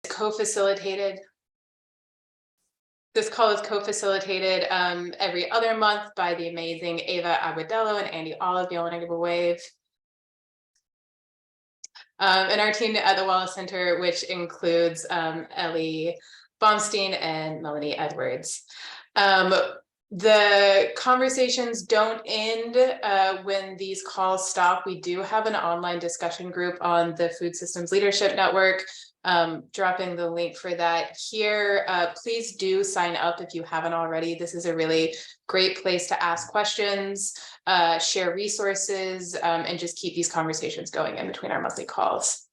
co-facilitated. This call is co-facilitated every other month by the amazing Ava Aguadello and Andy Olive. You want to give a wave? And our team at the Wallace Center, which includes Ellie Baumstein and Melanie Edwards. The conversations don't end when these calls stop. We do have an online discussion group on the Food Systems Leadership Network. Dropping the link for that here. Please do sign up if you haven't already. This is a really great place to ask questions, share resources, and just keep these conversations going in between our monthly calls.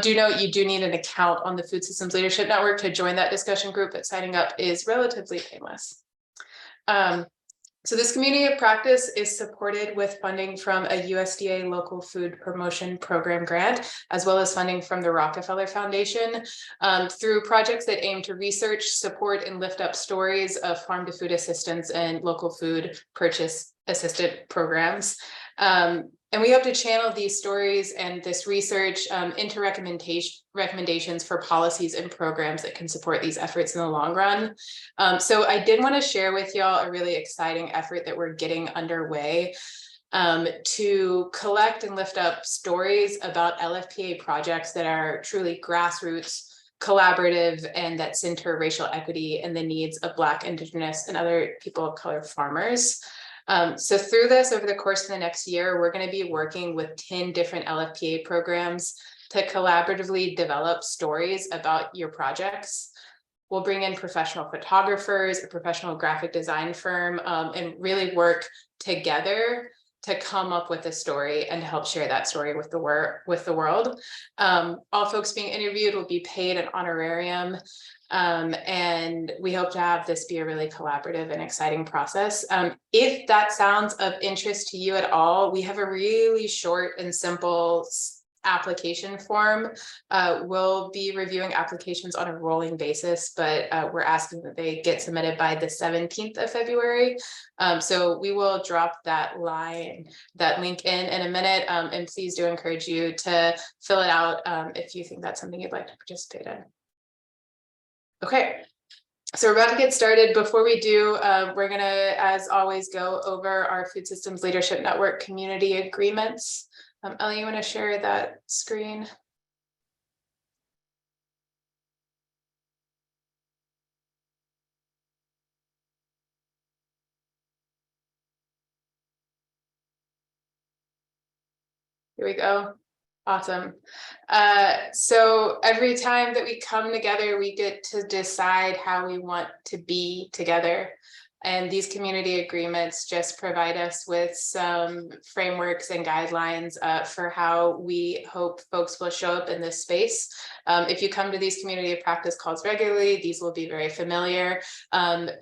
Do note you do need an account on the Food Systems Leadership Network to join that discussion group, but signing up is relatively painless. So this community of practice is supported with funding from a USDA local food promotion program grant, as well as funding from the Rockefeller Foundation through projects that aim to research, support, and lift up stories of farm to food assistance and local food purchase assistant programs. And we hope to channel these stories and this research into recommendations for policies and programs that can support these efforts in the long run. So I did want to share with y'all a really exciting effort that we're getting underway to collect and lift up stories about LFPA projects that are truly grassroots, collaborative, and that center racial equity and the needs of Black, Indigenous, and other people of color farmers. So through this, over the course of the next year, we're going to be working with 10 different LFPA programs to collaboratively develop stories about your projects. We'll bring in professional photographers, a professional graphic design firm, and really work together to come up with a story and to help share that story with the world. All folks being interviewed will be paid an honorarium. And we hope to have this be a really collaborative and exciting process. If that sounds of interest to you at all, we have a really short and simple application form. We'll be reviewing applications on a rolling basis, but we're asking that they get submitted by the 17th of February. So we will drop that link in a minute, and please do encourage you to fill it out if you think that's something you'd like to participate in. Okay, so we're about to get started. Before we do, we're gonna, as always, go over our Food Systems Leadership Network community agreements. Ellie, you wanna share that screen? Here we go. Awesome. So every time that we come together, we get to decide how we want to be together. And these community agreements just provide us with some frameworks and guidelines for how we hope folks will show up in this space. If you come to these community of practice calls regularly, these will be very familiar.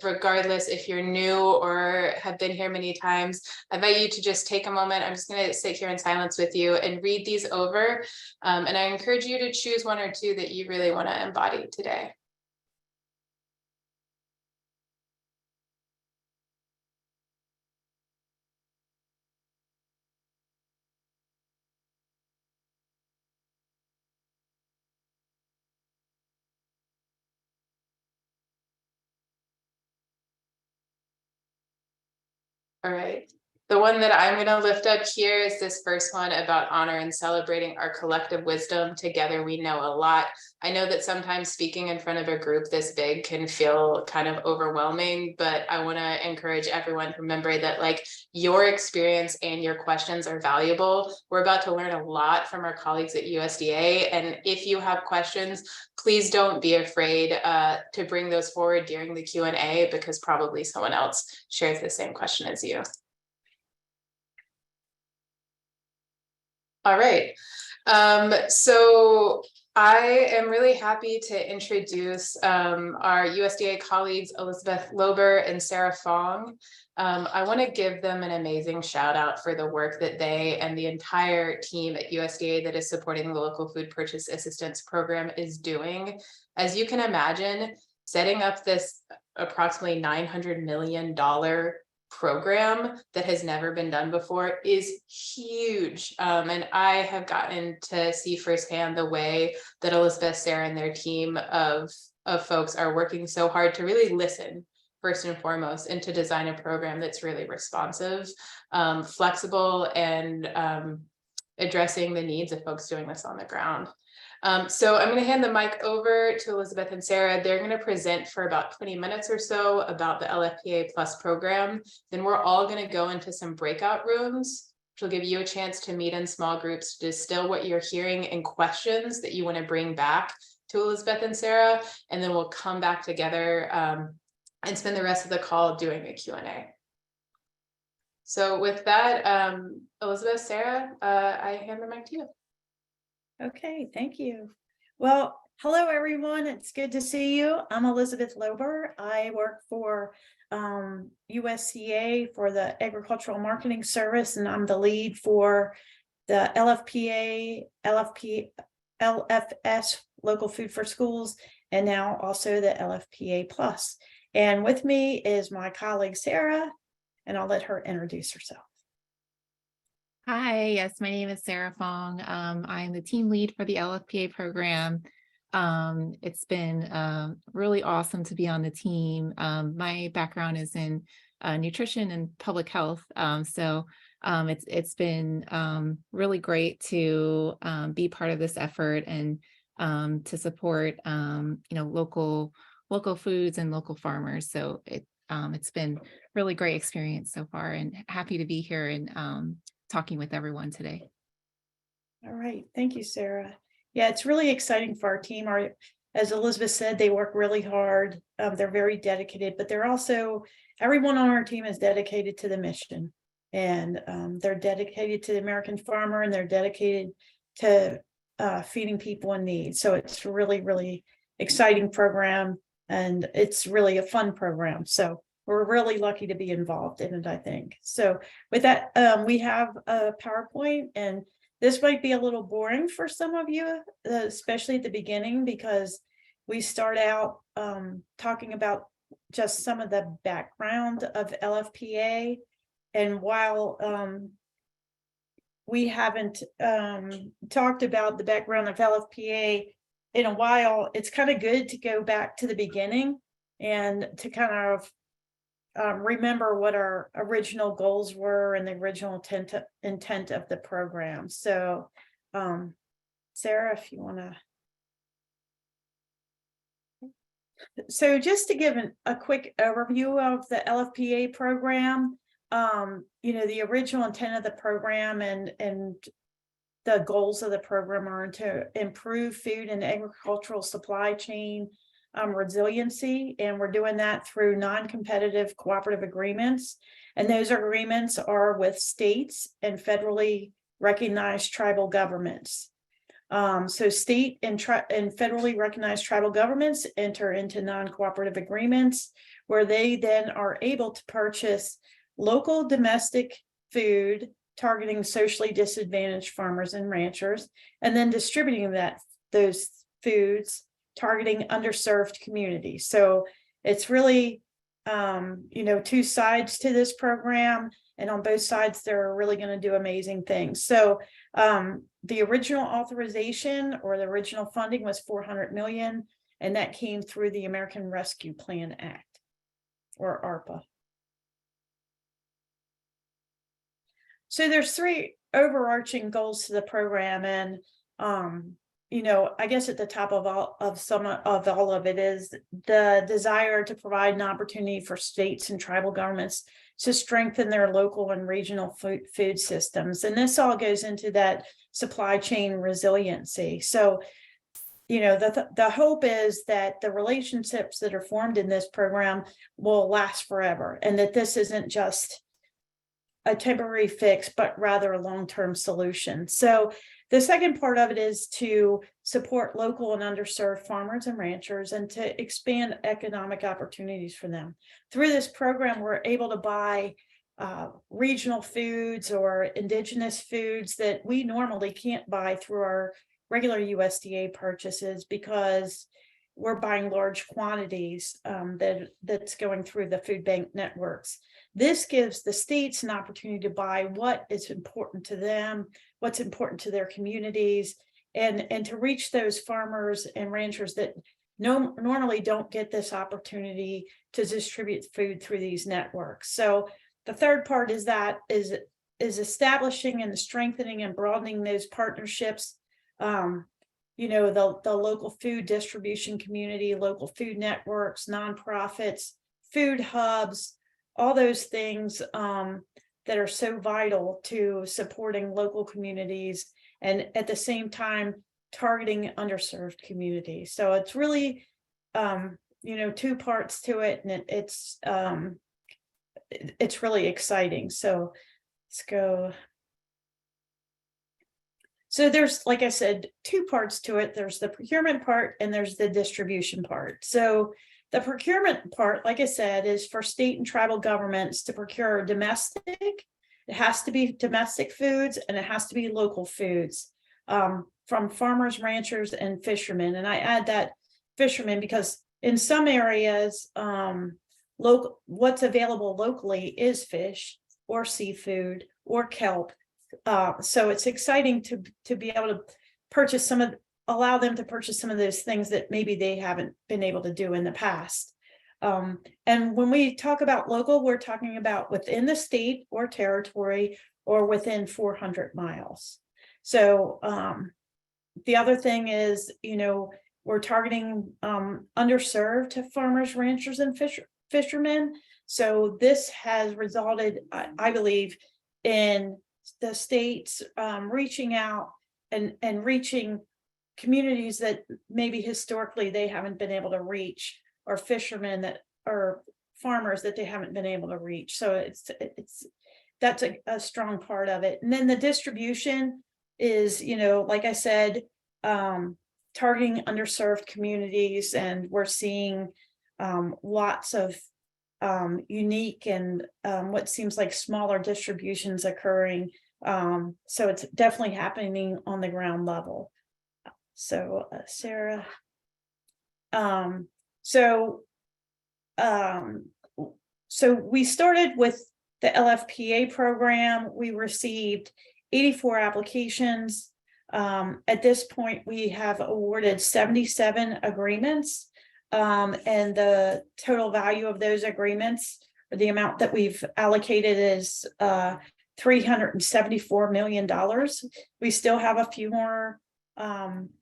Regardless if you're new or have been here many times, I invite you to just take a moment. I'm just going to sit here in silence with you and read these over. And I encourage you to choose one or two that you really want to embody today. All right. The one that I'm going to lift up here is this first one about honor and celebrating our collective wisdom. Together we know a lot. I know that sometimes speaking in front of a group this big can feel kind of overwhelming, but I want to encourage everyone to remember that like your experience and your questions are valuable. We're about to learn a lot from our colleagues at USDA. And if you have questions, please don't be afraid to bring those forward during the Q&A, because probably someone else shares the same question as you. All right, so I am really happy to introduce our USDA colleagues, Elizabeth Lober and Sarah Fong. I want to give them an amazing shout out for the work that they and the entire team at USDA that is supporting the local food purchase assistance program is doing. As you can imagine, setting up this approximately $900 million program that has never been done before is huge. And I have gotten to see firsthand the way that Elizabeth, Sarah, and their team of folks are working so hard to really listen first and foremost, and to design a program that's really responsive, flexible, and addressing the needs of folks doing this on the ground. So I'm going to hand the mic over to Elizabeth and Sarah. They're going to present for about 20 minutes or so about the LFPA Plus program. Then we're all going to go into some breakout rooms, which will give you a chance to meet in small groups to distill what you're hearing and questions that you want to bring back to Elizabeth and Sarah. And then we'll come back together and spend the rest of the call doing a Q&A. So with that, Elizabeth, Sarah, I hand the mic to you. Okay, thank you. Well, hello everyone. It's good to see you. I'm Elizabeth Lober. I work for USDA for the Agricultural Marketing Service, and I'm the lead for the LFPA, LFS, Local Food for Schools, and now also the LFPA Plus. And with me is my colleague Sarah, and I'll let her introduce herself. Hi, yes, my name is Sarah Fong. I'm the team lead for the LFPA program. It's been really awesome to be on the team. My background is in nutrition and public health, so it's been really great to be part of this effort and to support local foods and local farmers. So it's been really great experience so far, and happy to be here and talking with everyone today. All right, thank you, Sarah. Yeah, it's really exciting for our team. As Elizabeth said, they work really hard. They're very dedicated, but they're also, everyone on our team is dedicated to the mission, and they're dedicated to the American farmer, and they're dedicated to feeding people in need. So it's really, really exciting program, and it's really a fun program. So we're really lucky to be involved in it, I think. So with that, we have a PowerPoint, and this might be a little boring for some of you, especially at the beginning, because we start out talking about just some of the background of LFPA. And while we haven't talked about the background of LFPA in a while, it's kind of good to go back to the beginning and to kind of remember what our original goals were and the original intent of the program. So Sarah, if you want to. So just to give a quick overview of the LFPA program, the original intent of the program and the goals of the program are to improve food and agricultural supply chain resiliency, and we're doing that through non-competitive cooperative agreements, and those agreements are with states and federally recognized tribal governments. So state and federally recognized tribal governments enter into non-cooperative agreements where they then are able to purchase local domestic food targeting socially disadvantaged farmers and ranchers, and then distributing those foods targeting underserved communities. So it's really, two sides to this program, and on both sides, they're really going to do amazing things. So the original authorization or the original funding was $400 million, and that came through the American Rescue Plan Act, or ARPA. So there's three overarching goals to the program, and I guess at the top of all of it is the desire to provide an opportunity for states and tribal governments to strengthen their local and regional food systems. And this all goes into that supply chain resiliency. So, the hope is that the relationships that are formed in this program will last forever, and that this isn't just a temporary fix, but rather a long-term solution. So the second part of it is to support local and underserved farmers and ranchers and to expand economic opportunities for them. Through this program, we're able to buy regional foods or indigenous foods that we normally can't buy through our regular USDA purchases because we're buying large quantities that's going through the food bank networks. this gives the states an opportunity to buy what is important to them, what's important to their communities, and to reach those farmers and ranchers that normally don't get this opportunity to distribute food through these networks. So the third part is establishing and strengthening and broadening those partnerships. You know, the local food distribution community, local food networks, nonprofits, food hubs, all those things that are so vital to supporting local communities, and at the same time targeting underserved communities. So it's really you know, two parts to it, and it's really exciting. So let's go. So there's, like I said, two parts to it. There's the procurement part and there's the distribution part. So the procurement part, like I said, is for state and tribal governments to procure domestic. It has to be domestic foods, and it has to be local foods from farmers, ranchers, and fishermen. And I add that fishermen because in some areas, what's available locally is fish or seafood or kelp. So it's exciting to be able to purchase allow them to purchase some of those things that maybe they haven't been able to do in the past. And when we talk about local, we're talking about within the state or territory or within 400 miles. So the other thing is, you know, we're targeting underserved farmers, ranchers, and fishermen. So this has resulted, I believe, in the states reaching out and reaching communities that maybe historically they haven't been able to reach, or fishermen that or farmers that they haven't been able to reach. So that's a strong part of it. And then the distribution is, you know, like I said, targeting underserved communities, and we're seeing lots of unique and what seems like smaller distributions occurring. So it's definitely happening on the ground level. So Sarah, so we started with the LFPA program. We received 84 applications. At this point, we have awarded 77 agreements. And the total value of those agreements, or the amount that we've allocated, is $374 million. We still have a few more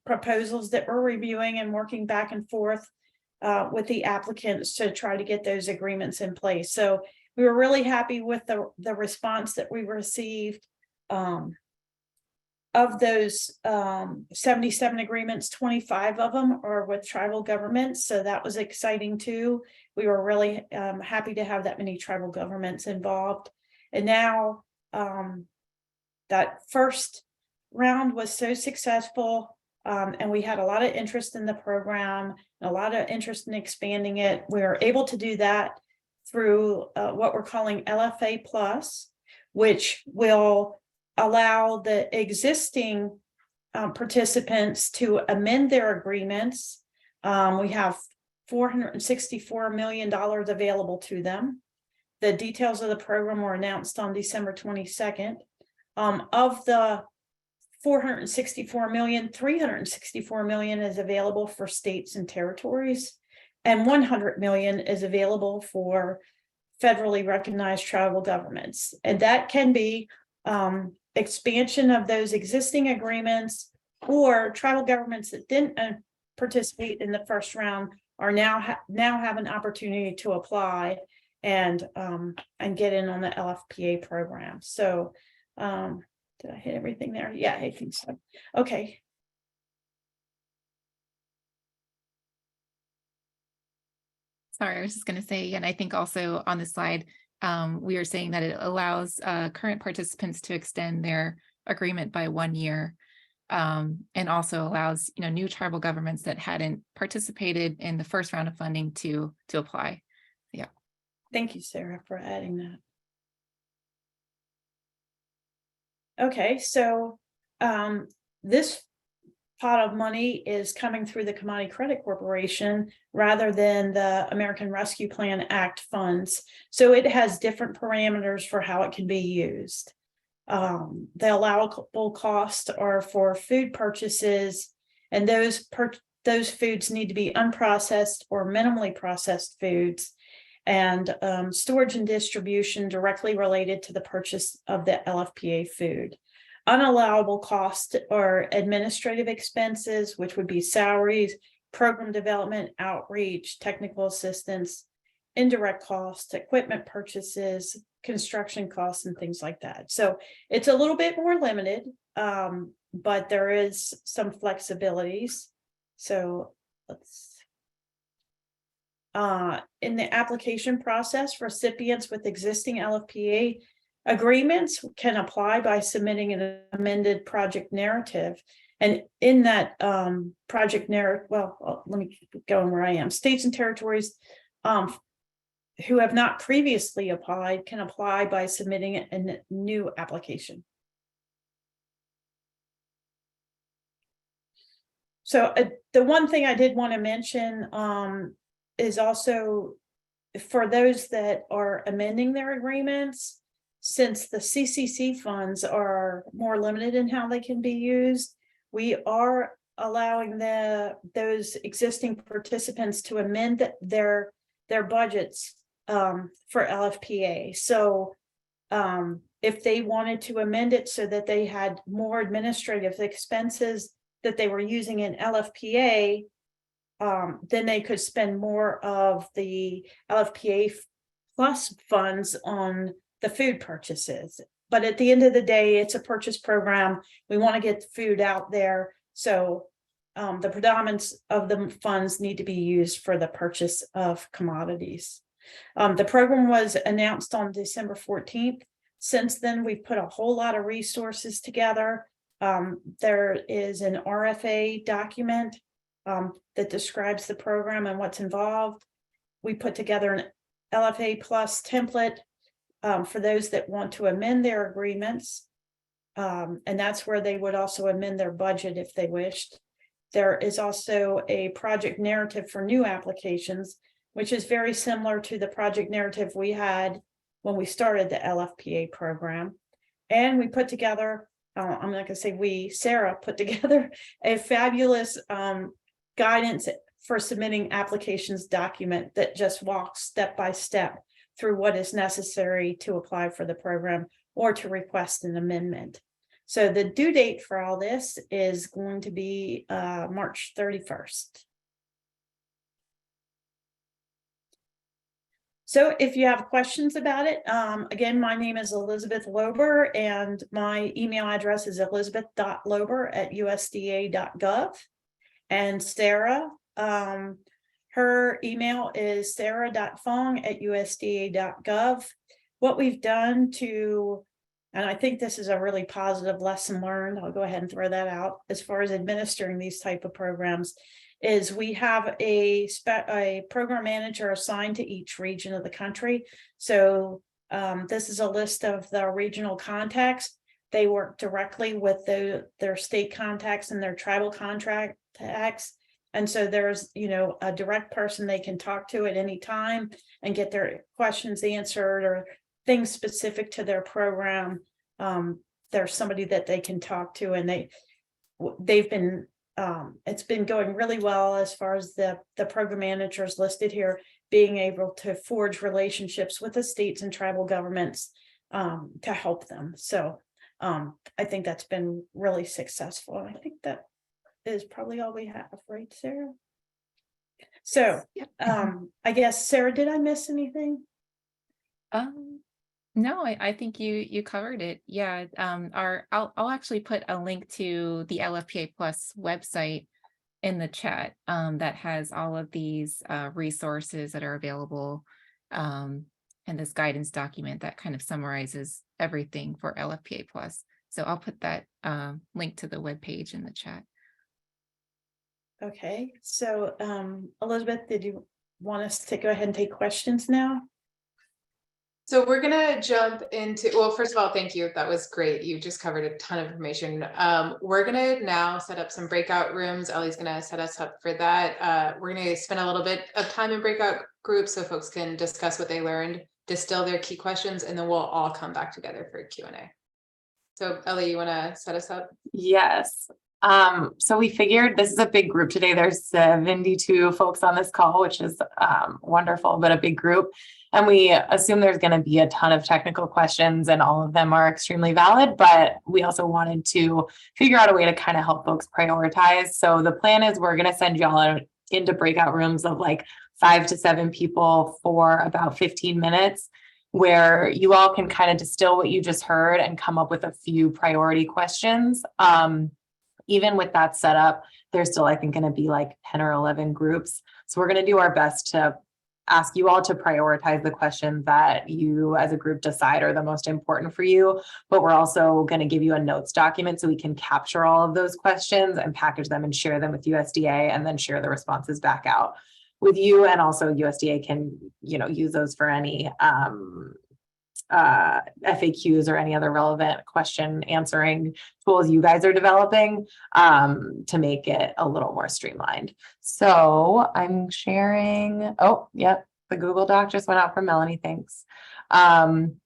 proposals that we're reviewing and working back and forth with the applicants to try to get those agreements in place. So we were really happy with the response that we received. Of those 77 agreements, 25 of them are with tribal governments. So that was exciting too. We were really happy to have that many tribal governments involved. And now that first round was so successful, and we had a lot of interest in the program, and a lot of interest in expanding it. We were able to do that through what we're calling LFPA Plus, which will allow the existing participants to amend their agreements. We have $464 million available to them. The details of the program were announced on December 22nd. Of the 464 million, 364 million is available for states and territories, and 100 million is available for federally recognized tribal governments. And that can be expansion of those existing agreements, or tribal governments that didn't participate in the first round are now have an opportunity to apply and get in on the LFPA program. So did I hit everything there? Yeah, I think so. Okay. Sorry, I was just going to say, and I think also on the slide, we are saying that it allows current participants to extend their agreement by 1 year, and also allows, you know, new tribal governments that hadn't participated in the first round of funding to apply. Yeah. Thank you, Sarah, for adding that. Okay, so this pot of money is coming through the Commodity Credit Corporation rather than the American Rescue Plan Act funds. So it has different parameters for how it can be used. The allowable costs are for food purchases, and those foods need to be unprocessed or minimally processed foods, and storage and distribution directly related to the purchase of the LFPA food. Unallowable costs are administrative expenses, which would be salaries, program development, outreach, technical assistance, indirect costs, equipment purchases, construction costs, and things like that. So it's a little bit more limited, but there is some flexibilities. So let's in the application process, recipients with existing LFPA agreements can apply by submitting an amended project narrative. And in that project narrative, well, let me go where I am. States and territories who have not previously applied can apply by submitting a new application. So the one thing I did want to mention is also for those that are amending their agreements, since the CCC funds are more limited in how they can be used, we are allowing those existing participants to amend their budgets for LFPA. So if they wanted to amend it so that they had more administrative expenses that they were using in LFPA, then they could spend more of the LFPA Plus funds on the food purchases. But at the end of the day, it's a purchase program. We want to get the food out there. So the predominance of the funds need to be used for the purchase of commodities. The program was announced on December 14th. Since then, we've put a whole lot of resources together. There is an RFA document that describes the program and what's involved. We put together an LFA Plus template for those that want to amend their agreements. And that's where they would also amend their budget if they wished. There is also a project narrative for new applications, which is very similar to the project narrative we had when we started the LFPA program. And we put together, I'm not going to say we, Sarah put together a fabulous guidance for submitting applications document that just walks step by step through what is necessary to apply for the program or to request an amendment. So the due date for all this is going to be March 31st. So if you have questions about it, again, my name is Elizabeth Lober and my email address is elizabeth.lober@usda.gov. And Sarah, her email is sarah.fong@usda.gov. What we've done to, and I think this is a really positive lesson learned, I'll go ahead and throw that out as far as administering these type of programs, is we have a program manager assigned to each region of the country. So this is a list of the regional contacts. They work directly with their state contacts and their tribal contacts. And so there's, a direct person they can talk to at any time and get their questions answered or things specific to their program. There's somebody that they can talk to, and they've been, it's been going really well as far as the program managers listed here being able to forge relationships with the states and tribal governments to help them. So I think that's been really successful. And I think that is probably all we have, right, Sarah? So Yep. I guess, Sarah, did I miss anything? No, I think you covered it. Yeah. I'll actually put a link to the LFPA Plus website in the chat that has all of these resources that are available, and this guidance document that kind of summarizes everything for LFPA Plus. So I'll put that link to the webpage in the chat. Okay, so Elizabeth, did you want us to go ahead and take questions now? So we're gonna jump into, well, first of all, thank you. That was great. You just covered a ton of information. We're gonna now set up some breakout rooms. Ellie's gonna set us up for that. We're gonna spend a little bit of time in breakout groups so folks can discuss what they learned, distill their key questions, and then we'll all come back together for Q&A. So Ellie, you wanna set us up? Yes. So we figured this is a big group today. There's 72 folks on this call, which is wonderful, but a big group. And we assume there's going to be a ton of technical questions and all of them are extremely valid, but we also wanted to figure out a way to kind of help folks prioritize. So the plan is we're going to send y'all into breakout rooms of like 5 to 7 people for about 15 minutes, where you all can kind of distill what you just heard and come up with a few priority questions. Even with that setup, there's still, I think, going to be like 10 or 11 groups. So we're going to do our best to ask you all to prioritize the questions that you as a group decide are the most important for you. But we're also going to give you a notes document so we can capture all of those questions and package them and share them with USDA and then share the responses back out with you. And also USDA can, use those for any FAQs or any other relevant question answering tools you guys are developing to make it a little more streamlined. So I'm sharing, oh, yep, the Google Doc just went out from Melanie, thanks. And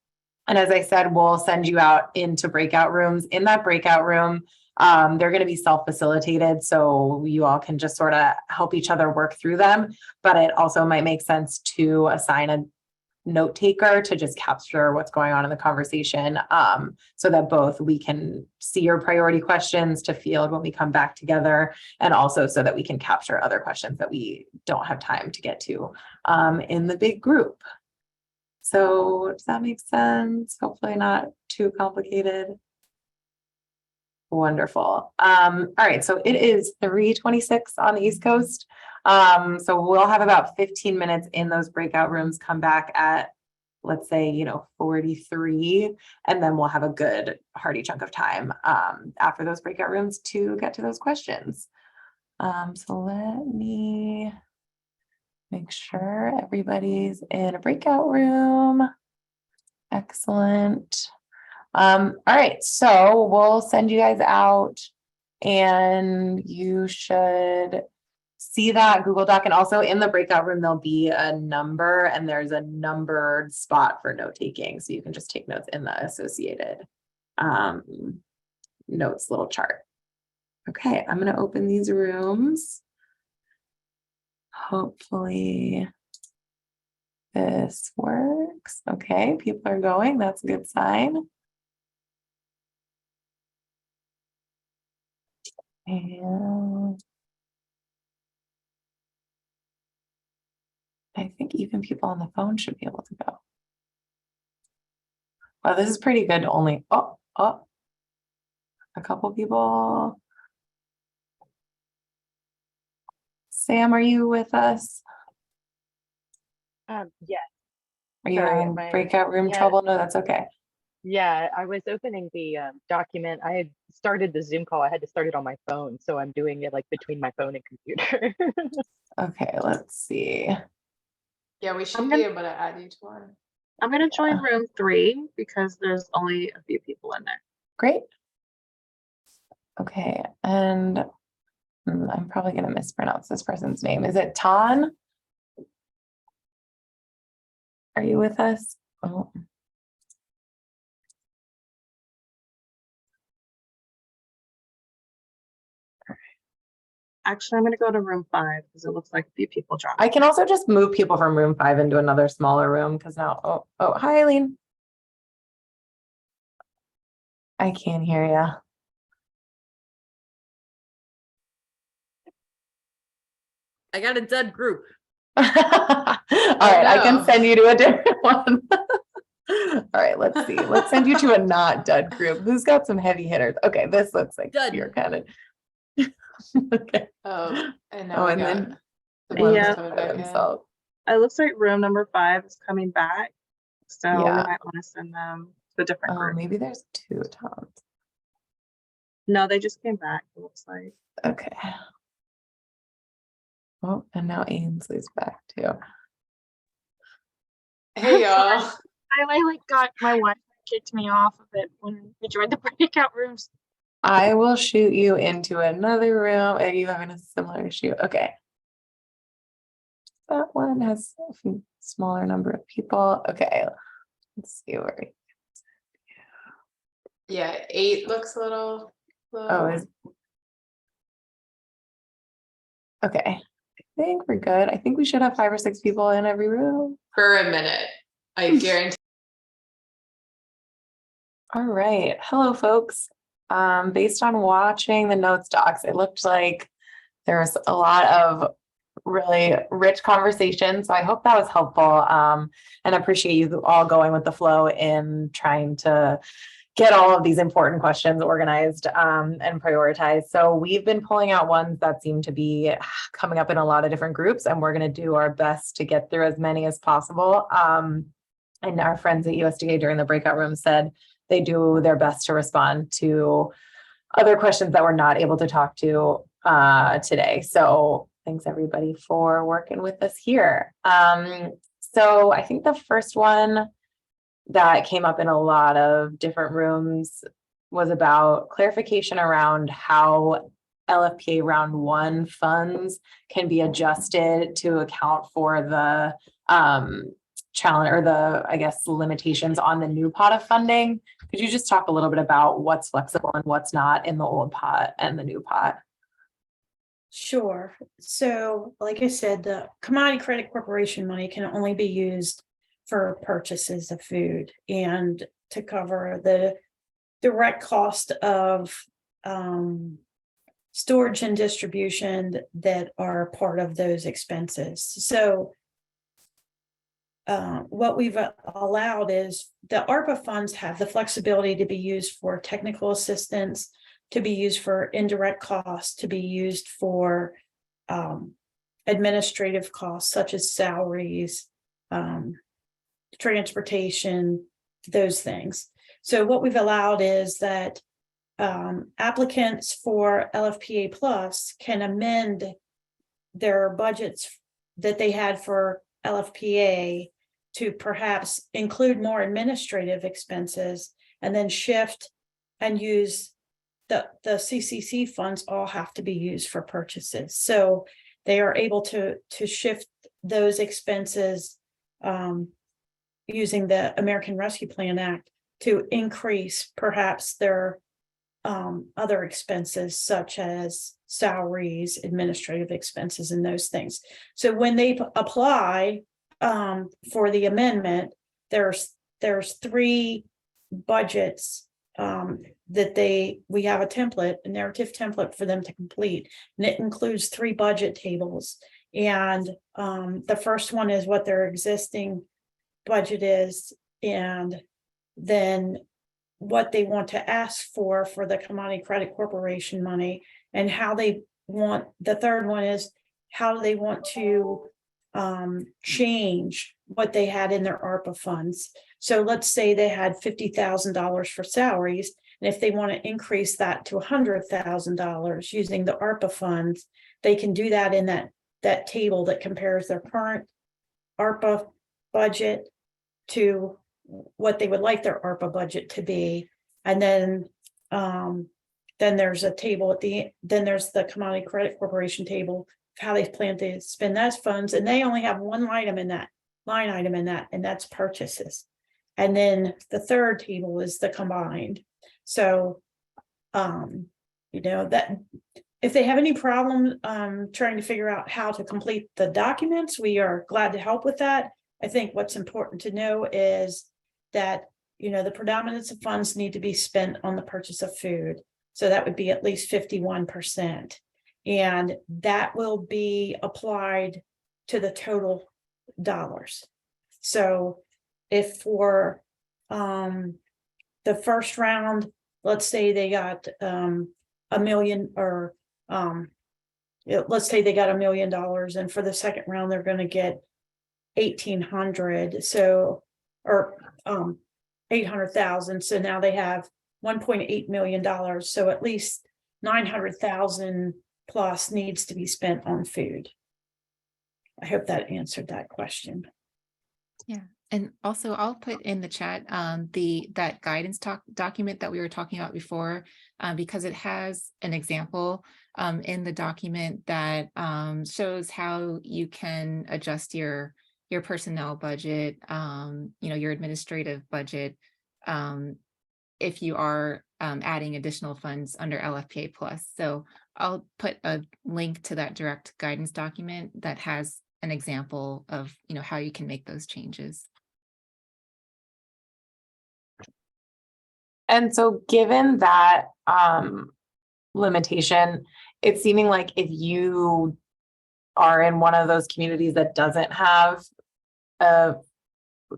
as I said, we'll send you out into breakout rooms. In that breakout room, they're going to be self-facilitated, so you all can just sort of help each other work through them, but it also might make sense to assign a note taker to just capture what's going on in the conversation, so that both we can see your priority questions to field when we come back together, and also so that we can capture other questions that we don't have time to get to in the big group. So does that make sense? Hopefully not too complicated. Wonderful. All right, so it is 3:26 on the East Coast. So we'll have about 15 minutes in those breakout rooms, come back at, let's say, 43, and then we'll have a good hearty chunk of time after those breakout rooms to get to those questions. So let me make sure everybody's in a breakout room. Excellent. All right, so we'll send you guys out and you should see that Google Doc, and also in the breakout room, there'll be a number and there's a numbered spot for note taking. So you can just take notes in the associated notes little chart. Okay, I'm going to open these rooms. Hopefully this works. Okay, people are going. That's a good sign. And I think even people on the phone should be able to go. Wow, this is pretty good. Only, a couple people. Sam, are you with us? Yeah. Are you Sorry, having breakout room trouble? No, that's okay. Yeah, I was opening the document. I had started the Zoom call. I had to start it on my phone, so I'm doing it like between my phone and computer. Okay, let's see. Yeah, we should be able to add you to one. I'm going to join room 3 because there's only a few people in there. Great. Okay, and I'm probably going to mispronounce this person's name. Is it Tan? Are you with us? Oh. Actually, I'm going to go to room 5 because it looks like a few people dropped. I can also just move people from room 5 into another smaller room because now, hi, Eileen. I can't hear you. I got a dud group. All right, I can send you to a different one. All right, let's see. Let's send you to a not dud group. Who's got some heavy hitters? Okay, this looks like Dud. you're kind of okay. Oh, and now and we got then the ones Yeah. coming back in. It looks like room number 5 is coming back. So we Yeah. might want to send them to a different group. Maybe there's 2 Toms. No, they just came back, it looks like. Okay. Oh, and now Ainsley's back too. Hey y'all. I like got my wife kicked me off of it when we joined the breakout rooms. I will shoot you into another room. Are you having a similar issue? Okay. That one has a smaller number of people. Okay. Let's see where. Yeah, 8 looks a little low. Oh, okay. I think we're good. I think we should have 5 or 6 people in every room. For a minute, I guarantee. All right. Hello, folks. Based on watching the notes docs, it looked like there was a lot of really rich conversation. So I hope that was helpful. And appreciate you all going with the flow in trying to get all of these important questions organized and prioritized. So we've been pulling out ones that seem to be coming up in a lot of different groups, and we're going to do our best to get through as many as possible. And our friends at USDA during the breakout room said they do their best to respond to other questions that we're not able to talk to today. So thanks everybody for working with us here. So I think the first one that came up in a lot of different rooms was about clarification around how LFPA round 1 funds can be adjusted to account for the challenge or the, I guess, limitations on the new pot of funding. Could you just talk a little bit about what's flexible and what's not in the old pot and the new pot? Sure. So, like I said, the Commodity Credit Corporation money can only be used for purchases of food and to cover the direct cost of storage and distribution that are part of those expenses. So what we've allowed is the ARPA funds have the flexibility to be used for technical assistance, to be used for indirect costs, to be used for administrative costs such as salaries, transportation, those things. So what we've allowed is that applicants for LFPA Plus can amend their budgets that they had for LFPA to perhaps include more administrative expenses and then shift and use the CCC funds all have to be used for purchases. So they are able to shift those expenses using the American Rescue Plan Act to increase perhaps their other expenses such as salaries, administrative expenses, and those things. So when they apply for the amendment, there's 3 budgets that we have a template, a narrative template for them to complete, and it includes 3 budget tables. And the first one is what their existing budget is, and then what they want to ask for the Commodity Credit Corporation money, and how they want. The third one is how do they want to change what they had in their ARPA funds. So let's say they had $50,000 for salaries, and if they want to increase that to $100,000 using the ARPA funds, they can do that in that table that compares their current ARPA budget to what they would like their ARPA budget to be. And then there's a table then there's the Commodity Credit Corporation table of how they plan to spend those funds. And they only have one line item in that, and that's purchases. And then the third table is the combined. So, that if they have any problem trying to figure out how to complete the documents, we are glad to help with that. I think what's important to know is that, the predominance of funds need to be spent on the purchase of food. So that would be at least 51%. And that will be applied to the total dollars. So if for the first round, let's say they got $1 million, or let's say they got $1 million, and for the second round they're going to get 1,800, so, or 800,000. So now they have $1.8 million. So at least 900,000 plus needs to be spent on food. I hope that answered that question. Yeah, And also I'll put in the chat that guidance document that we were talking about before, because it has an example in the document that shows how you can adjust your personnel budget, your administrative budget, if you are adding additional funds under LFPA Plus. So I'll put a link to that direct guidance document that has an example of how you can make those changes. And so given that limitation, it's seeming like if you are in one of those communities that doesn't have a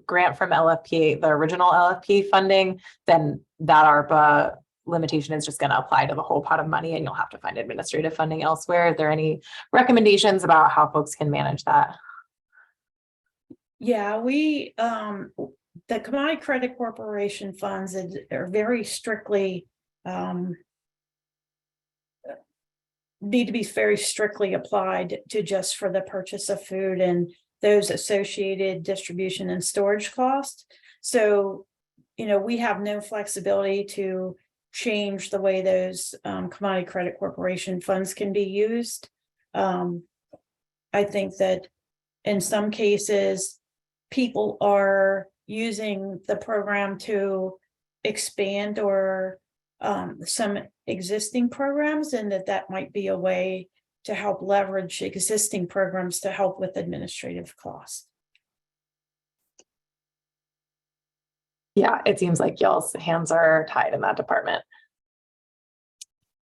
grant from LFPA, the original LFPA funding, then that ARPA limitation is just going to apply to the whole pot of money and you'll have to find administrative funding elsewhere. Are there any recommendations about how folks can manage that? Yeah, we, the Commodity Credit Corporation funds are very strictly, need to be very strictly applied to just for the purchase of food and those associated distribution and storage costs. So, we have no flexibility to change the way those Commodity Credit Corporation funds can be used. I think that in some cases, people are using the program to expand or some existing programs, and that might be a way to help leverage existing programs to help with administrative costs. Yeah, it seems like y'all's hands are tied in that department.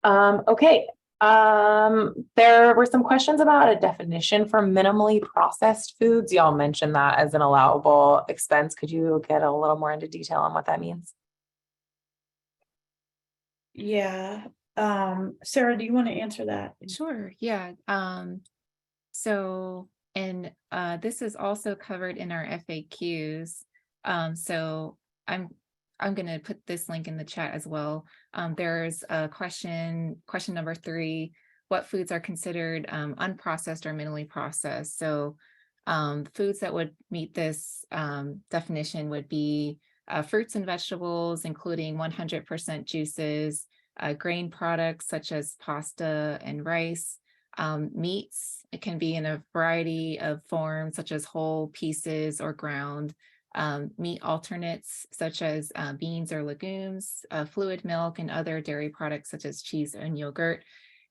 Okay. There were some questions about a definition for minimally processed foods. Y'all mentioned that as an allowable expense. Could you get a little more into detail on what that means? Yeah. Sarah, do you want to answer that? Sure. Yeah. So, and this is also covered in our FAQs. So I'm going to put this link in the chat as well. There's a question number 3, what foods are considered unprocessed or minimally processed? So foods that would meet this definition would be fruits and vegetables, including 100% juices, grain products such as pasta and rice, meats. It can be in a variety of forms such as whole, pieces, or ground. Meat alternates such as beans or legumes, fluid milk, and other dairy products such as cheese and yogurt,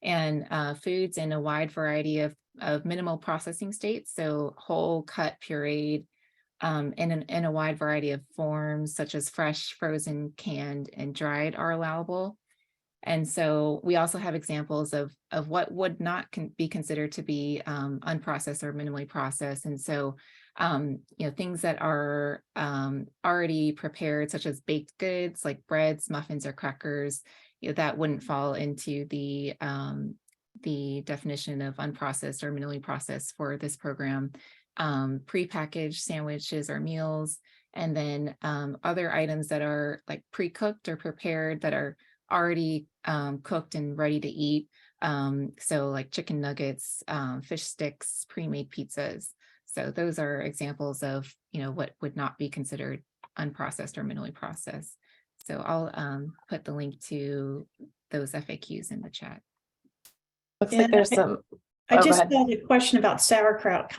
and foods in a wide variety of minimal processing states, so whole, cut, pureed, in a wide variety of forms such as fresh, frozen, canned, and dried are allowable. And so we also have examples of what would not be considered to be unprocessed or minimally processed. And so things that are already prepared, such as baked goods like breads, muffins, or crackers, that wouldn't fall into the definition of unprocessed or minimally processed for this program. Prepackaged sandwiches or meals, and then other items that are like pre-cooked or prepared that are already cooked and ready to eat. So like chicken nuggets, fish sticks, pre-made pizzas. So those are examples of, what would not be considered unprocessed or minimally processed. So I'll put the link to those FAQs in the chat. Looks like there's some. I just had a question about sauerkraut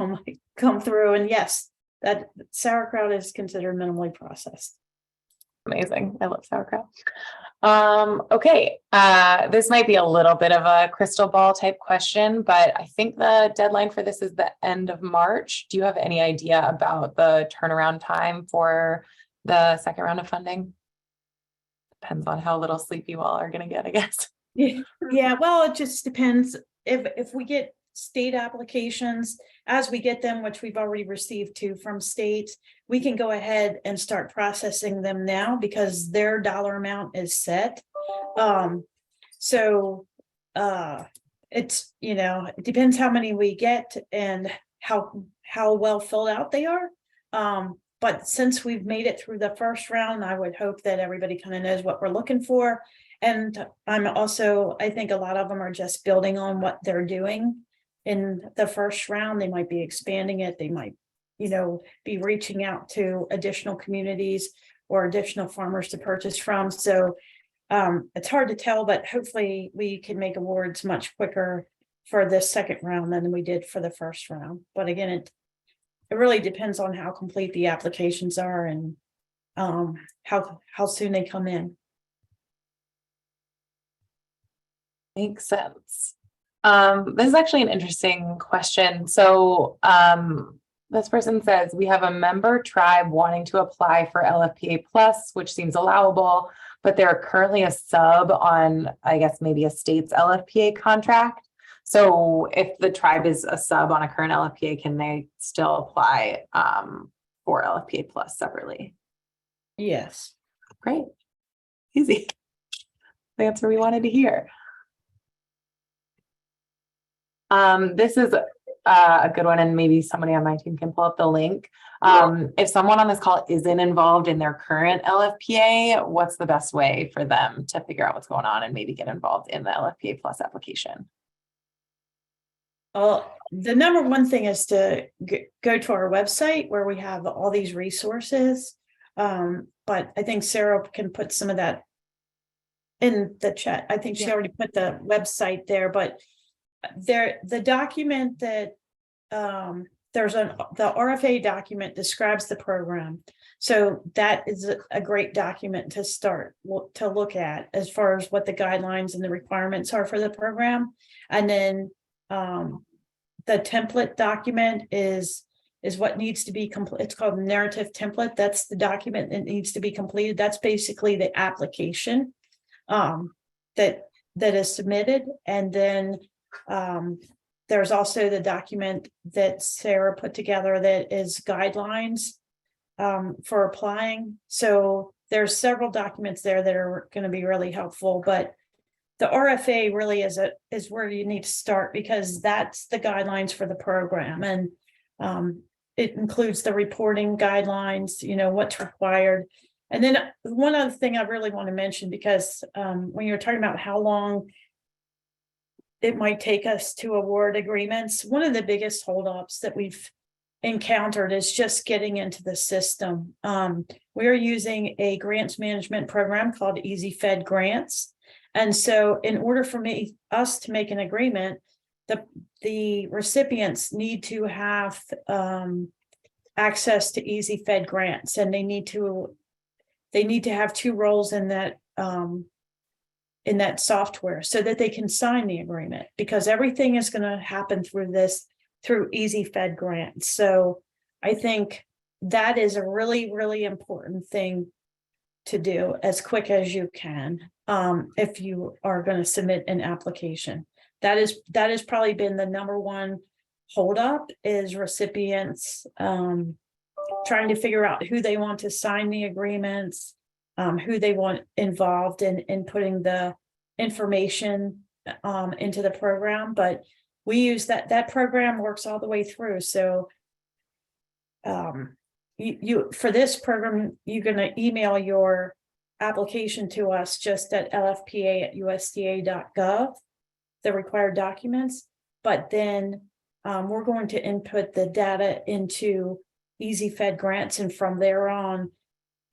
come through, and yes, that sauerkraut is considered minimally processed. Amazing. I love sauerkraut. Okay. This might be a little bit of a crystal ball type question, but I think the deadline for this is the end of March. Do you have any idea about the turnaround time for the second round of funding? Depends on how little sleep you all are going to get, I guess. Yeah, well, it just depends. If we get state applications, as we get them, which we've already received 2 from states, we can go ahead and start processing them now because their dollar amount is set. So it's, it depends how many we get and how well filled out they are. But since we've made it through the first round, I would hope that everybody kind of knows what we're looking for. And I think a lot of them are just building on what they're doing in the first round. They might be expanding it. They might be reaching out to additional communities or additional farmers to purchase from. So it's hard to tell, but hopefully we can make awards much quicker for this second round than we did for the first round. But again, it really depends on how complete the applications are and how soon they come in. Makes sense. This is actually an interesting question. So this person says, we have a member tribe wanting to apply for LFPA Plus, which seems allowable, but they're currently a sub on, I guess, maybe a state's LFPA contract. So if the tribe is a sub on a current LFPA, can they still apply for LFPA Plus separately? Yes. Great. Easy. The answer we wanted to hear. This is a good one, and maybe somebody on my team can pull up the link. If someone on this call isn't involved in their current LFPA, what's the best way for them to figure out what's going on and maybe get involved in the LFPA Plus application? Well, the number one thing is to go to our website where we have all these resources. But I think Sarah can put some of that in the chat. I think she already put the website there, but the document that the RFA document describes the program. So that is a great document to start to look at as far as what the guidelines and the requirements are for the program. And then the template document is what needs to be complete. It's called narrative template. That's the document that needs to be completed. That's basically the application that is submitted. And then there's also the document that Sarah put together that is guidelines for applying. So there's several documents there that are going to be really helpful, but the RFA really is where you need to start, because that's the guidelines for the program. And it includes the reporting guidelines, what's required. And then one other thing I really want to mention, because when you're talking about how long it might take us to award agreements, one of the biggest holdups that we've encountered is just getting into the system. We are using a grants management program called Easy Fed Grants. And so in order for us to make an agreement, the recipients need to have access to Easy Fed Grants, and they need to have 2 roles in that software so that they can sign the agreement, because everything is going to happen through Easy Fed Grants. So I think that is a really, really important thing to do as quick as you can if you are going to submit an application. That has probably been the number one holdup, is recipients trying to figure out who they want to sign the agreements, who they want involved in putting the information into the program. But we use that program works all the way through. So you for this program, you're going to email your application to us just at lfpa@usda.gov, the required documents. But then we're going to input the data into Easy Fed Grants, and from there on,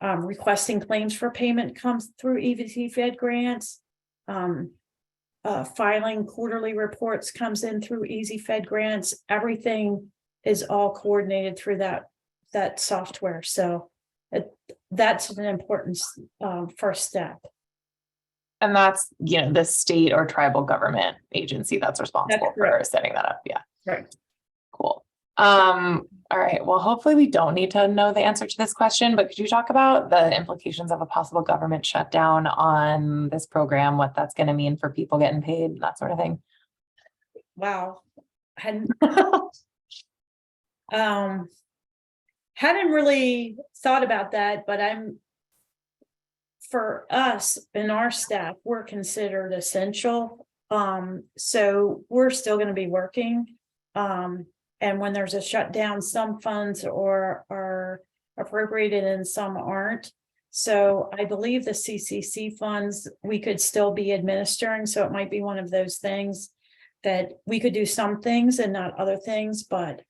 requesting claims for payment comes through Easy Fed Grants. Filing quarterly reports comes in through Easy Fed Grants. Everything is all coordinated through that software. So that's an important first step. And that's, the state or tribal government agency that's responsible for setting that up. Yeah. Right. Cool. All right. Well, hopefully we don't need to know the answer to this question, but could you talk about the implications of a possible government shutdown on this program, what that's going to mean for people getting paid, that sort of thing? Wow. Hadn't really thought about that, but for us and our staff, we're considered essential. So we're still going to be working. And when there's a shutdown, some funds are appropriated and some aren't. So I believe the CCC funds we could still be administering. So it might be one of those things that we could do some things and not other things. But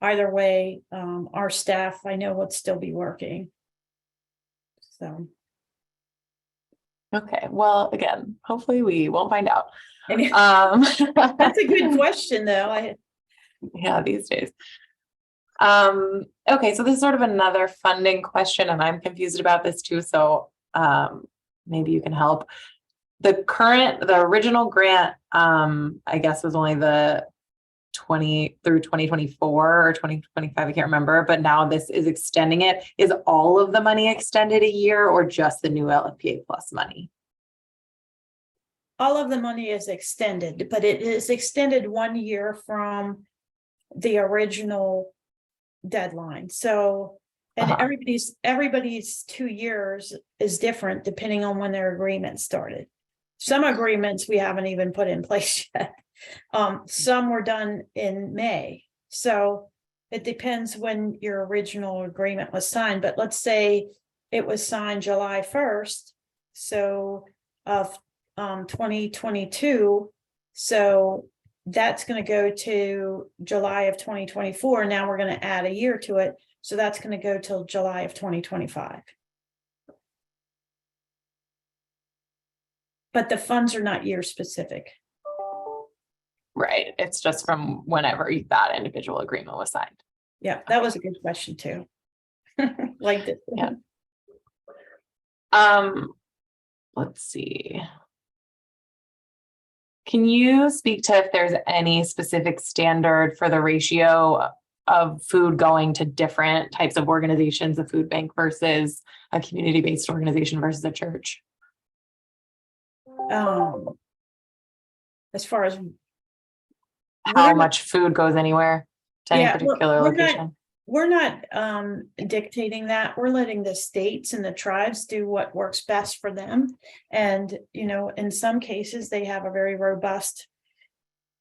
either way, our staff, I know, would still be working. So. Okay, well, again, hopefully we won't find out. That's a good question, though. Yeah, these days. Okay, so this is sort of another funding question, and I'm confused about this too, so maybe you can help. The original grant, I guess was only the 20 through 2024 or 2025, I can't remember, but now this is extending it. Is all of the money extended a year or just the new LFPA Plus money? All of the money is extended, but it is extended 1 year from the original deadline. So, and everybody's 2 years is different depending on when their agreement started. Some agreements we haven't even put in place yet. Some were done in May. So it depends when your original agreement was signed. But let's say it was signed July 1st. So of 2022. So that's going to go to July of 2024. Now we're going to add a year to it. So that's going to go till July of 2025. But the funds are not year specific. Right. It's just from whenever that individual agreement was signed. Yeah, that was a good question too. Liked it. Yeah. Let's see. Can you speak to if there's any specific standard for the ratio of food going to different types of organizations, a food bank versus a community-based organization versus a church? As far as how much food goes anywhere to any particular location? We're not dictating that. We're letting the states and the tribes do what works best for them. And, you know, in some cases, they have a very robust,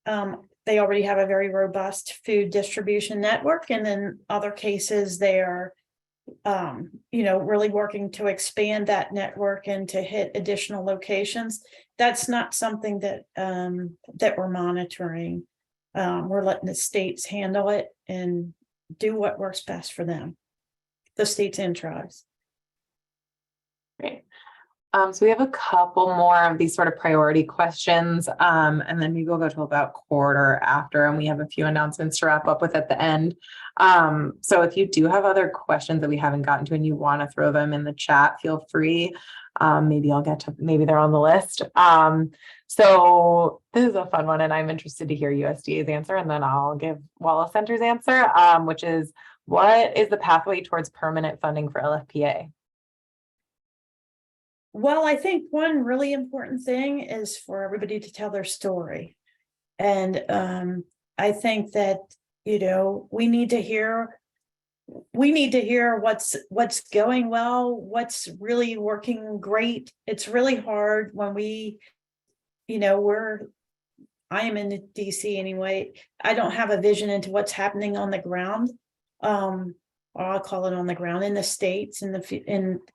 they already have a very robust food distribution network. And in other cases, they are, you know, really working to expand that network and to hit additional locations. That's not something that that we're monitoring. We're letting the states handle it and do what works best for them, the states and tribes. Great. So we have a couple more of these sort of priority questions, and then we will go to about quarter after, and we have a few announcements to wrap up with at the end. So if you do have other questions that we haven't gotten to and you want to throw them in the chat, feel free. Maybe I'll get to, maybe they're on the list. So this is a fun one, and I'm interested to hear USDA's answer, and then I'll give Wallace Center's answer, which is, what is the pathway towards permanent funding for LFPA? Well, I think one really important thing is for everybody to tell their story. And I think that, you know, we need to hear what's going well, what's really working great. It's really hard when we, you know, I am in the DC anyway. I don't have a vision into what's happening on the ground. Or I'll call it on the ground in the states, in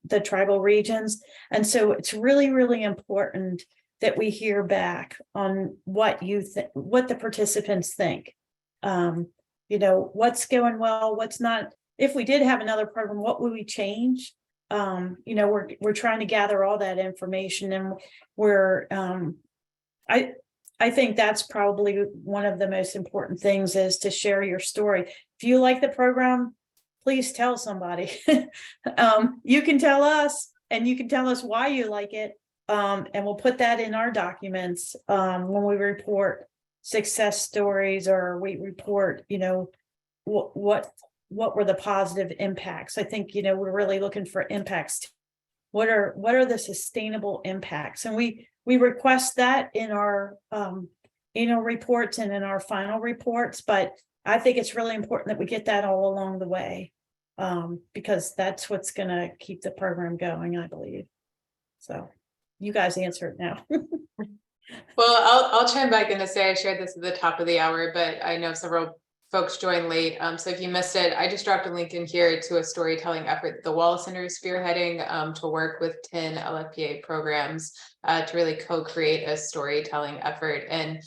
the tribal regions. And so it's really, really important that we hear back on what what the participants think. You know, what's going well, what's not. If we did have another program, what would we change? You know, we're trying to gather all that information, and we're I think that's probably one of the most important things, is to share your story. If you like the program, please tell somebody. You can tell us, and you can tell us why you like it. And we'll put that in our documents when we report success stories, or we report, you know, what were the positive impacts. I think, you know, we're really looking for impacts. What are the sustainable impacts? And we request that in our annual reports and in our final reports. But I think it's really important that we get that all along the way, because that's what's going to keep the program going, I believe. So you guys answer it now. Well, I'll chime back in to say I shared this at the top of the hour, but I know several folks joined late. So if you missed it, I just dropped a link in here to a storytelling effort the Wallace Center is spearheading to work with 10 LFPA programs to really co-create a storytelling effort. And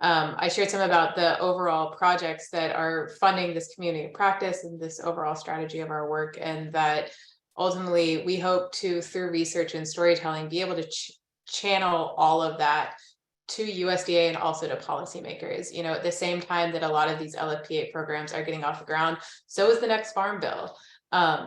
I shared some about the overall projects that are funding this community of practice and this overall strategy of our work, and that ultimately we hope to, through research and storytelling, be able to channel all of that to USDA and also to policymakers. You know, at the same time that a lot of these LFPA programs are getting off the ground, so is the next farm bill.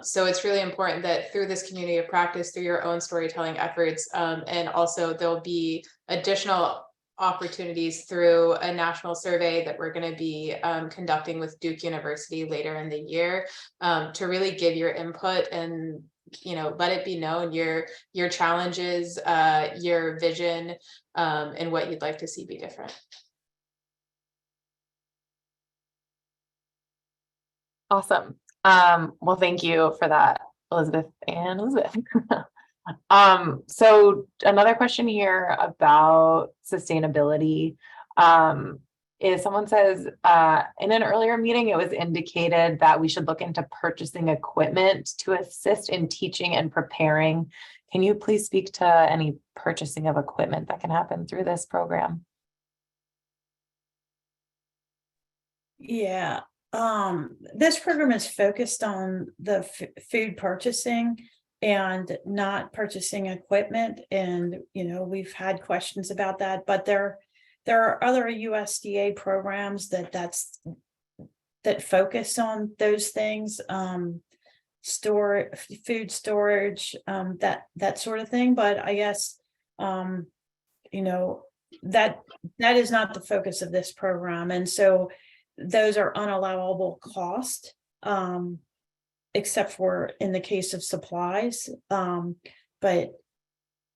So it's really important that through this community of practice, through your own storytelling efforts, and also there'll be additional opportunities through a national survey that we're going to be conducting with Duke University later in the year, to really give your input and, you know, let it be known your challenges, your vision, and what you'd like to see be different. Awesome. Well, thank you for that, Elizabeth and Elizabeth. So another question here about sustainability, is someone says, in an earlier meeting, it was indicated that we should look into purchasing equipment to assist in teaching and preparing. Can you please speak to any purchasing of equipment that can happen through this program? Yeah, this program is focused on the food purchasing and not purchasing equipment. And, you know, we've had questions about that, but there are other USDA programs that focus on those things, food storage, that sort of thing. But I guess, you know, that is not the focus of this program. And so those are unallowable cost, except for in the case of supplies. But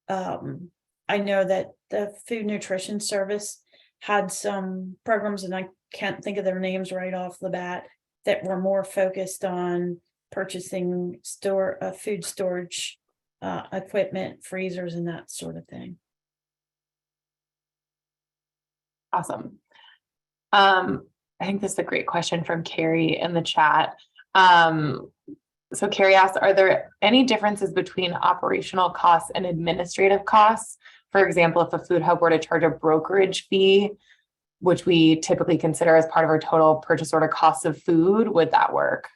I know that the Food Nutrition Service had some programs, and I can't think of their names right off the bat, that were more focused on purchasing food storage equipment, freezers, and that sort of thing. Awesome. I think this is a great question from Carrie in the chat. So Carrie asks, are there any differences between operational costs and administrative costs? For example, if a food hub were to charge a brokerage fee, which we typically consider as part of our total purchase order cost of food, would that work?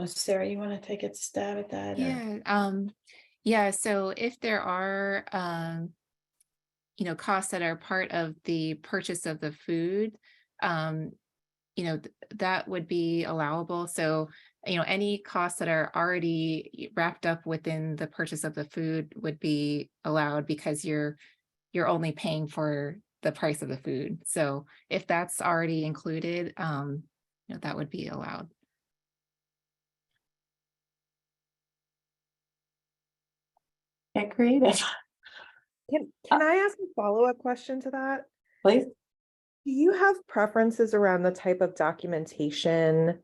Sarah, you want to take a stab at that? Yeah. So if there are, you know, costs that are part of the purchase of the food, you know, that would be allowable. So, you know, any costs that are already wrapped up within the purchase of the food would be allowed, because you're only paying for the price of the food. So if that's already included, you know, that would be allowed. Get creative. Can I ask a follow-up question to that? Please. Do you have preferences around the type of documentation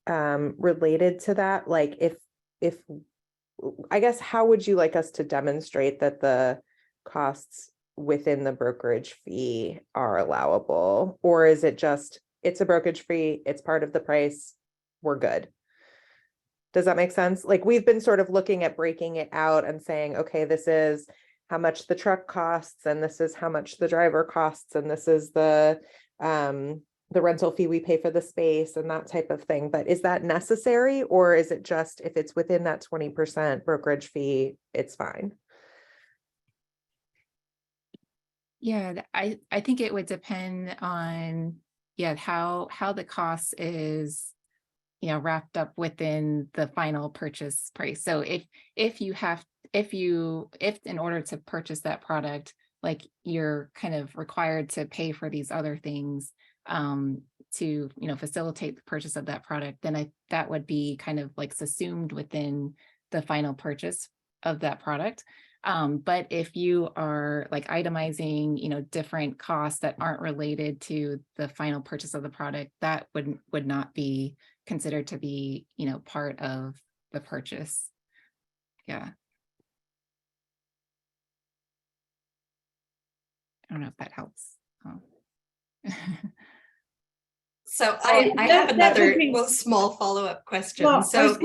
related to that? Like if I guess, how would you like us to demonstrate that the costs within the brokerage fee are allowable? Or is it just, it's a brokerage fee, it's part of the price, we're good? Does that make sense? Like, we've been sort of looking at breaking it out and saying, okay, this is how much the truck costs, and this is how much the driver costs, and this is the rental fee we pay for the space and that type of thing. But is that necessary, or is it just, if it's within that 20% brokerage fee, it's fine? Yeah, I think it would depend on, yeah, how the cost is, you know, wrapped up within the final purchase price. So if in order to purchase that product, like, you're kind of required to pay for these other things to, you know, facilitate the purchase of that product, then that would be kind of like subsumed within the final purchase of that product. But if you are like itemizing, you know, different costs that aren't related to the final purchase of the product, that would not be considered to be, you know, part of the purchase. Yeah. I don't know if that helps. So I have another small follow-up question. Well, So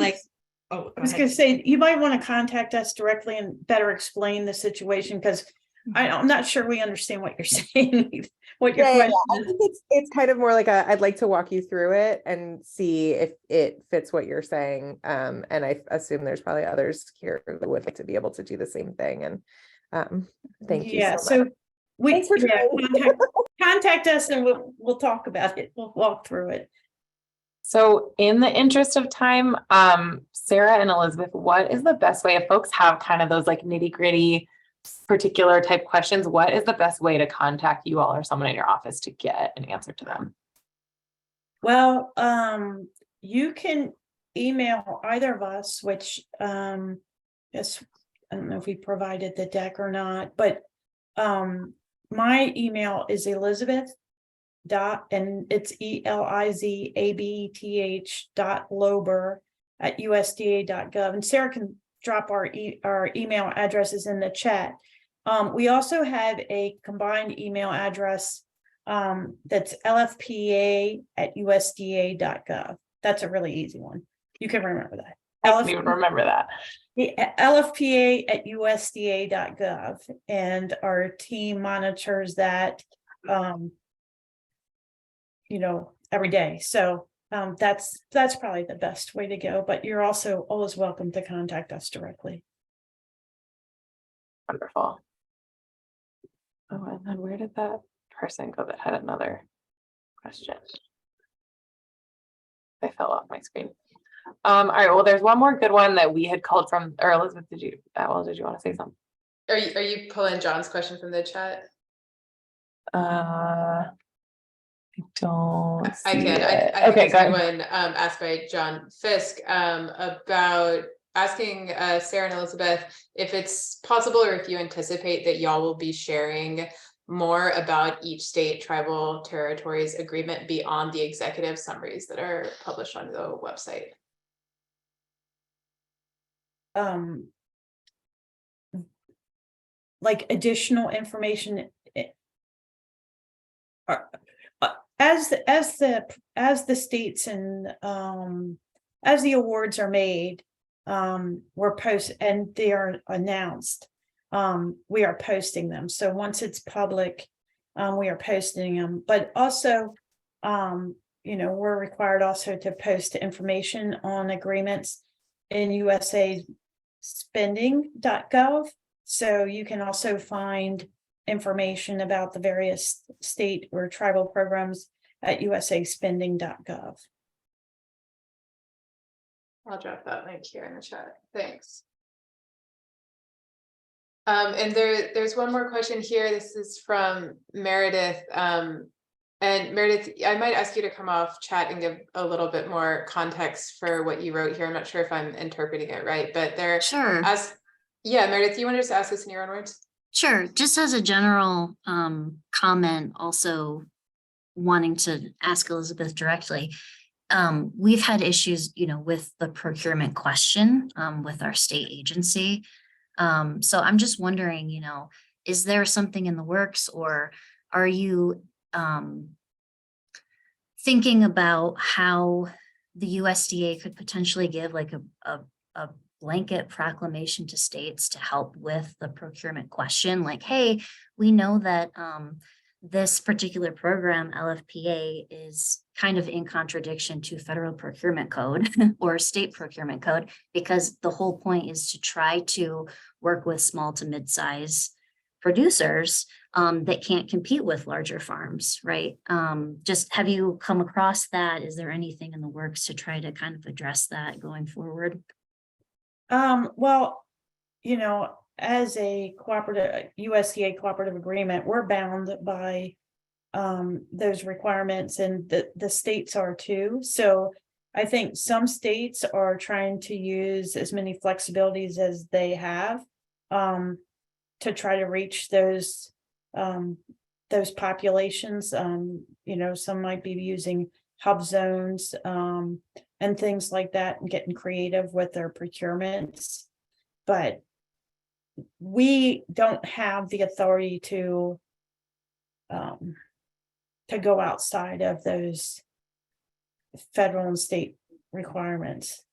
I was going to say, you might want to contact us directly and better explain the situation, because I'm not sure we understand what you're saying, what your Yeah, question I is. think it's kind of more like I'd like to walk you through it and see if it fits what you're saying. And I assume there's probably others here who would like to be able to do the same thing. And thank you Yeah, so much. Thanks for trying. contact us and we'll talk about it. We'll walk through it. So in the interest of time, Sarah and Elizabeth, what is the best way if folks have kind of those like nitty gritty particular type questions? What is the best way to contact you all or someone in your office to get an answer to them? Well, you can email either of us, which yes, I don't know if we provided the deck or not, but my email is Elizabeth and it's ELIZABETH.Lober@USDA.gov, and Sarah can drop our email addresses in the chat. We also have a combined email address that's LFPA@USDA.gov. That's a really easy one. You can remember that. I don't even remember that. LFPA@USDA.gov, and our team monitors that every day. So that's probably the best way to go, but you're also always welcome to contact us directly. Wonderful. Oh, and then where did that person go that had another question? I fell off my screen. All right, well, there's one more good one that we had called from, or Elizabeth, did you want to say something? Are you pulling John's question from the chat? I don't I see can. it. I think Okay, it's go a good ahead. one asked by John Fisk about asking Sarah and Elizabeth if it's possible or if you anticipate that y'all will be sharing more about each state, tribal territories agreement beyond the executive summaries that are published on the website. Like additional information as the states and as the awards are made, we're posted and they are announced. We are posting them. So once it's public, we are posting them. But also, we're required also to post information on agreements in USAspending.gov. So you can also find information about the various state or tribal programs at USAspending.gov. I'll drop that link here in the chat. Thanks. And there's one more question here. This is from Meredith. And Meredith, I might ask you to come off chat and give a little bit more context for what you wrote here. I'm not sure if I'm interpreting it right, but there. Sure. Yeah, Meredith, you want to just ask this in your own words? Sure. Just as a general comment, also wanting to ask Elizabeth directly. We've had issues, with the procurement question with our state agency. So I'm just wondering, is there something in the works, or are you thinking about how the USDA could potentially give like a blanket proclamation to states to help with the procurement question? Like, hey, we know that this particular program, LFPA, is kind of in contradiction to federal procurement code or state procurement code, because the whole point is to try to work with small to mid-size producers that can't compete with larger farms, right? Just have you come across that? Is there anything in the works to try to kind of address that going forward? Well, as a cooperative USDA cooperative agreement, we're bound by those requirements, and the states are too. So I think some states are trying to use as many flexibilities as they have to try to reach those populations. Some might be using hub zones and things like that, and getting creative with their procurements. But we don't have the authority to go outside of those federal and state requirements.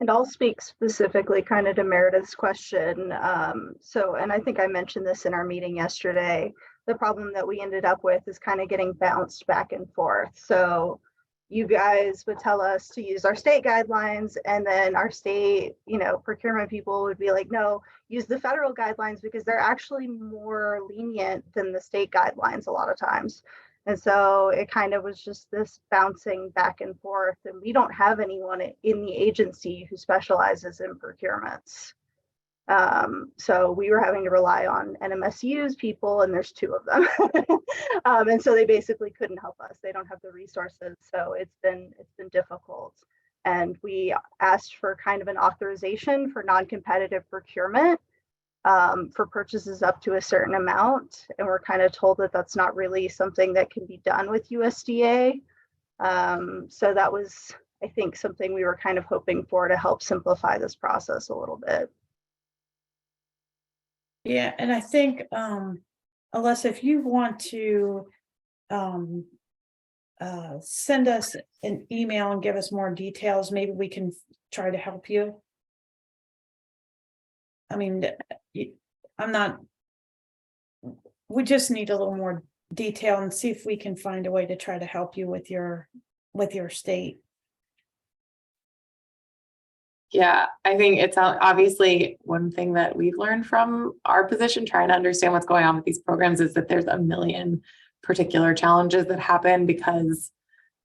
And I'll speak specifically kind of to Meredith's question. And I think I mentioned this in our meeting yesterday, the problem that we ended up with is kind of getting bounced back and forth. So you guys would tell us to use our state guidelines, and then our state, procurement people would be like, no, use the federal guidelines because they're actually more lenient than the state guidelines a lot of times. And so it kind of was just this bouncing back and forth. And we don't have anyone in the agency who specializes in procurements. So we were having to rely on NMSU's people, and there's 2 of them. And so they basically couldn't help us. They don't have the resources. So it's been difficult. And we asked for kind of an authorization for non-competitive procurement for purchases up to a certain amount. And we're kind of told that that's not really something that can be done with USDA. So that was, I think, something we were kind of hoping for to help simplify this process a little bit. Yeah, and I think, Alyssa, if you want to send us an email and give us more details, maybe we can try to help you. I mean, we just need a little more detail and see if we can find a way to try to help you with your state. Yeah, I think it's obviously one thing that we've learned from our position, trying to understand what's going on with these programs, is that there's a million particular challenges that happen because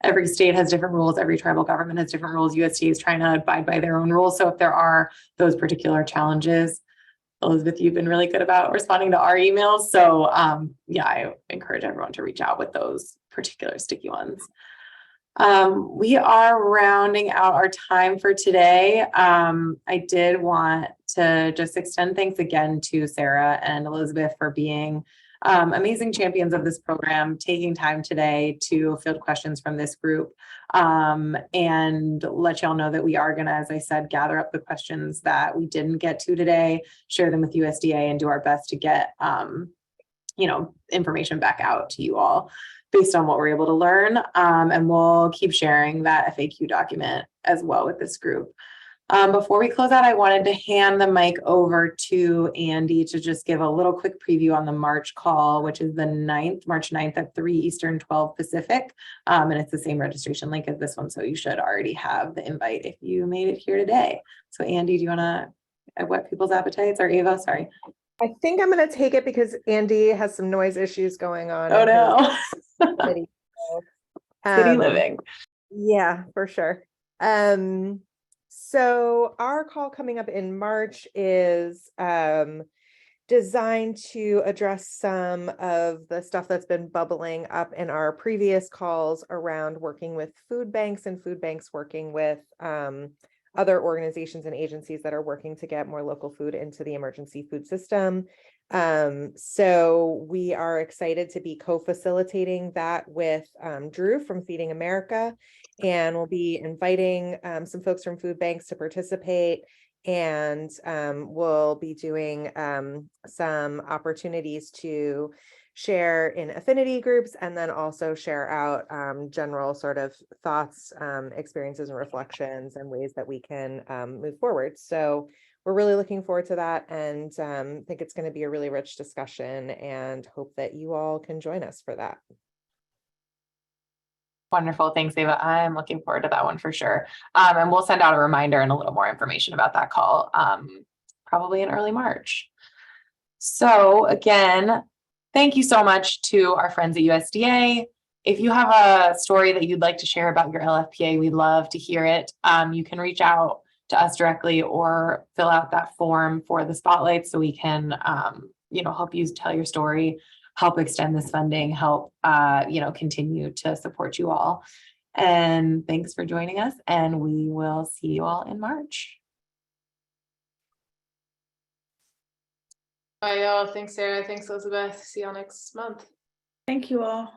every state has different rules. Every tribal government has different rules. USDA is trying to abide by their own rules. So if there are those particular challenges, Elizabeth, you've been really good about responding to our emails. So yeah, I encourage everyone to reach out with those particular sticky ones. We are rounding out our time for today. I did want to just extend thanks again to Sarah and Elizabeth for being amazing champions of this program, taking time today to field questions from this group, and let y'all know that we are going to, as I said, gather up the questions that we didn't get to today, share them with USDA, and do our best to get information back out to you all based on what we're able to learn. And we'll keep sharing that FAQ document as well with this group. Before we close out, I wanted to hand the mic over to Andy to just give a little quick preview on the March call, which is the 9th, March 9th at 3 Eastern, 12 Pacific. And it's the same registration link as this one, so you should already have the invite if you made it here today. So Andy, do you want to whet people's appetites, or Ava, sorry? I think I'm going to take it because Andy has some noise issues going on. Oh no. City living. Yeah, for sure. So our call coming up in March is designed to address some of the stuff that's been bubbling up in our previous calls around working with food banks, and food banks working with other organizations and agencies that are working to get more local food into the emergency food system. So we are excited to be co-facilitating that with Drew from Feeding America, and we'll be inviting some folks from food banks to participate, and we'll be doing some opportunities to share in affinity groups, and then also share out general sort of thoughts, experiences and reflections, and ways that we can move forward. So we're really looking forward to that, and think it's going to be a really rich discussion, and hope that you all can join us for that. Wonderful. Thanks, Ava. I'm looking forward to that one for sure. And we'll send out a reminder and a little more information about that call probably in early March. So again, thank you so much to our friends at USDA. If you have a story that you'd like to share about your LFPA, we'd love to hear it. You can reach out to us directly or fill out that form for the spotlight so we can help you tell your story, help extend this funding, help continue to support you all. And thanks for joining us, and we will see you all in March. Bye, y'all. Thanks, Sarah. Thanks, Elizabeth. See y'all next month. Thank you all.